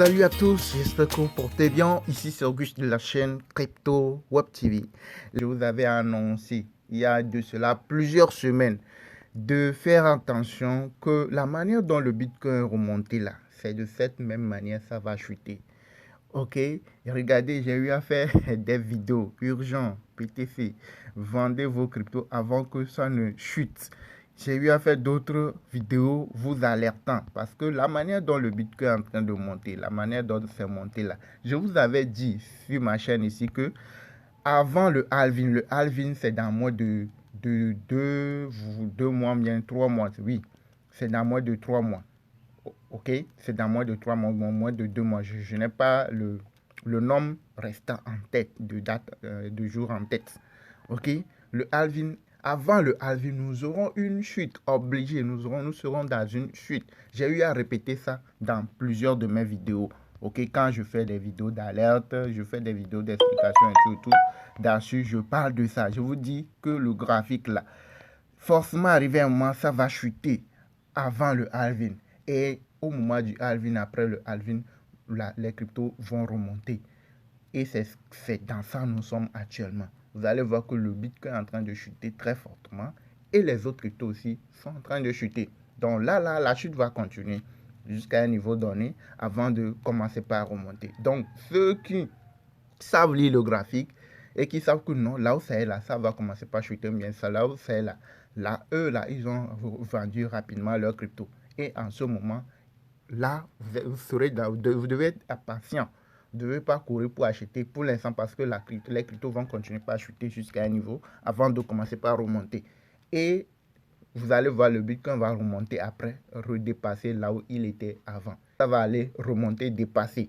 Salut à tous, j'espère que vous portez bien. Ici c'est Auguste de la chaîne Crypto Web TV. Je vous avais annoncé il y a de cela plusieurs semaines de faire attention que la manière dont le Bitcoin est remonté là, c'est de cette même manière ça va chuter. Ok, regardez, j'ai eu à faire des vidéos urgentes, PTC, vendez vos cryptos avant que ça ne chute. J'ai eu à faire d'autres vidéos vous alertant parce que la manière dont le Bitcoin est en train de monter, la manière dont c'est monté là, je vous avais dit sur ma chaîne ici que avant le halving c'est dans moins de 2 mois, bien 3 mois, oui, c'est dans moins de 3 mois. Ok, c'est dans moins de 3 mois, moins de 2 mois. Je n'ai pas le nombre restant en tête, de date, de jour en tête. Ok, le halving, avant le halving, nous aurons une chute obligée. Nous serons dans une chute. J'ai eu à répéter ça dans plusieurs de mes vidéos. Ok, quand je fais des vidéos d'alerte, je fais des vidéos d'explication et tout. Là-dessus, je parle de ça. Je vous dis que le graphique là, forcément arrivé à un moment, ça va chuter avant le halving. Et au moment du halving, après le halving, les cryptos vont remonter. Et c'est dans ça que nous sommes actuellement. Vous allez voir que le Bitcoin est en train de chuter très fortement. Et les autres cryptos aussi sont en train de chuter. Donc là, la chute va continuer jusqu'à un niveau donné avant de commencer par remonter. Donc ceux qui savent lire le graphique et qui savent que non, là où ça est là, ça va commencer par chuter bien. Ça, là où ça est là, eux, ils ont vendu rapidement leur crypto. Et en ce moment, là, vous devez être patient. Vous ne devez pas courir pour acheter pour l'instant parce que les cryptos vont continuer par chuter jusqu'à un niveau avant de commencer par remonter. Et vous allez voir, le Bitcoin va remonter après, redépasser là où il était avant. Ça va aller remonter, dépasser.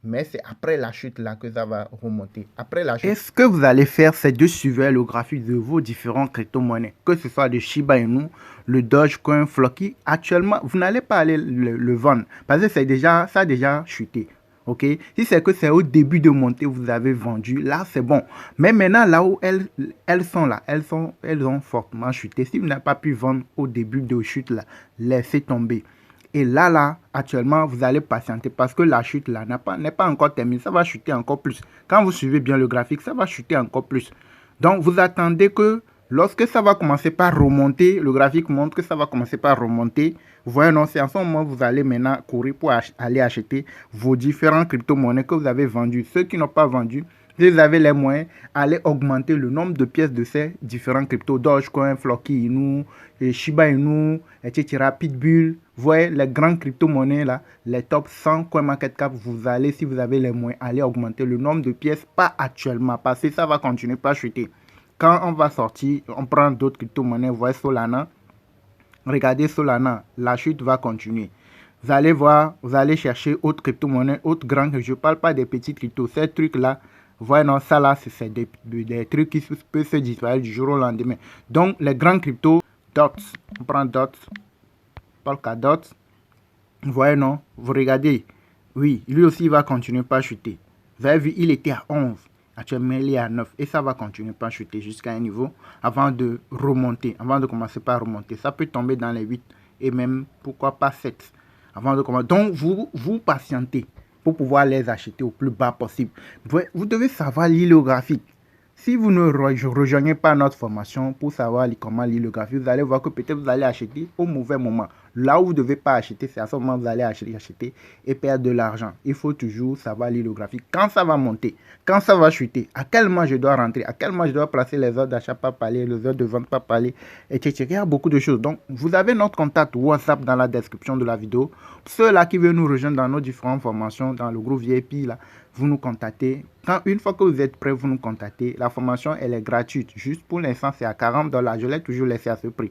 Mais c'est après la chute là que ça va remonter. Après la chute. Et ce que vous allez faire, c'est de suivre le graphique de vos différents crypto-monnaies. Que ce soit de Shiba Inu, le Dogecoin, Floki. Actuellement, vous n'allez pas aller le vendre. Parce que ça a déjà chuté. Ok, si c'est que c'est au début de montée, vous avez vendu, là c'est bon. Mais maintenant, là où elles sont là, elles ont fortement chuté. Si vous n'avez pas pu vendre au début de chute là, laissez tomber. Et là, actuellement, vous allez patienter parce que la chute là n'est pas encore terminée. Ça va chuter encore plus. Quand vous suivez bien le graphique, ça va chuter encore plus. Donc, vous attendez que lorsque ça va commencer par remonter, le graphique montre que ça va commencer par remonter. Vous voyez, non, c'est en ce moment que vous allez maintenant courir pour aller acheter vos différents crypto-monnaies que vous avez vendus. Ceux qui n'ont pas vendu, si vous avez les moyens, allez augmenter le nombre de pièces de ces différents cryptos. Dogecoin, Floki Inu, Shiba Inu, etc. Pitbull. Vous voyez, les grands crypto-monnaies là, les top 100 CoinMarketCap, vous allez, si vous avez les moyens, aller augmenter le nombre de pièces, pas actuellement, parce que ça va continuer par chuter. Quand on va sortir, on prend d'autres crypto-monnaies, vous voyez Solana. Regardez Solana, la chute va continuer. Vous allez voir, vous allez chercher autres crypto-monnaies, autres grands. Je ne parle pas des petits cryptos. Ces trucs-là, vous voyez, non, ça là, c'est des trucs qui peuvent se disparaître du jour au lendemain. Donc, les grands cryptos, DOT, on prend DOT, Polkadot. Vous voyez, non, vous regardez. Oui, lui aussi, il va continuer par chuter. Vous avez vu, il était à 11. Actuellement, il est à 9 et ça va continuer par chuter jusqu'à un niveau avant de remonter, avant de commencer par remonter. Ça peut tomber dans les 8 et même, pourquoi pas 7 avant de commencer. Donc, vous patientez pour pouvoir les acheter au plus bas possible. Vous devez savoir lire le graphique. Si vous ne rejoignez pas notre formation pour savoir comment lire le graphique, vous allez voir que peut-être vous allez acheter au mauvais moment. Là où vous ne devez pas acheter, c'est à ce moment que vous allez acheter et perdre de l'argent. Il faut toujours savoir lire le graphique. Quand ça va monter, quand ça va chuter, à quel moment je dois rentrer, à quel moment je dois placer les ordres d'achat par palier, les ordres de vente par palier, etc. Il y a beaucoup de choses. Donc, vous avez notre contact WhatsApp dans la description de la vidéo. Ceux-là qui veulent nous rejoindre dans nos différentes formations, dans le groupe VIP, là, vous nous contactez. Une fois que vous êtes prêt, vous nous contactez. La formation, elle est gratuite. Juste pour l'instant, c'est à $40. Je l'ai toujours laissé à ce prix.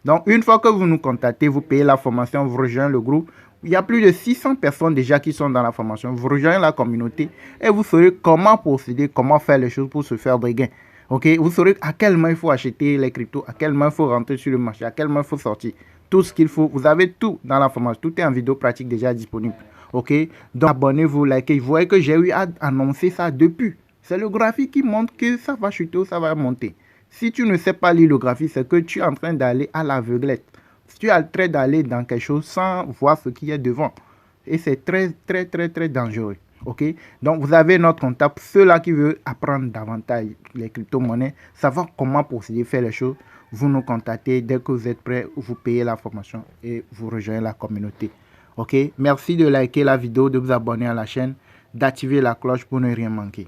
Donc, une fois que vous nous contactez, vous payez la formation, vous rejoignez le groupe. Il y a plus de 600 personnes déjà qui sont dans la formation. Vous rejoignez la communauté et vous saurez comment procéder, comment faire les choses pour se faire des gains. Ok, vous saurez à quel moment il faut acheter les cryptos, à quel moment il faut rentrer sur le marché, à quel moment il faut sortir. Tout ce qu'il faut, vous avez tout dans la formation. Tout est en vidéo pratique déjà disponible. Ok, donc abonnez-vous, likez. Vous voyez que j'ai eu à annoncer ça depuis. C'est le graphique qui montre que ça va chuter ou ça va monter. Si tu ne sais pas lire le graphique, c'est que tu es en train d'aller à l'aveuglette. Tu es en train d'aller dans quelque chose sans voir ce qui est devant. et c'est très, très, très, très dangereux. OK? Donc, vous avez notre contact. Pour ceux-là qui veulent apprendre davantage les crypto-monnaies, savoir comment procéder, faire les choses, vous nous contactez. Dès que vous êtes prêts, vous payez la formation et vous rejoignez la communauté. OK? Merci de liker la vidéo, de vous abonner à la chaîne, d'activer la cloche pour ne rien manquer.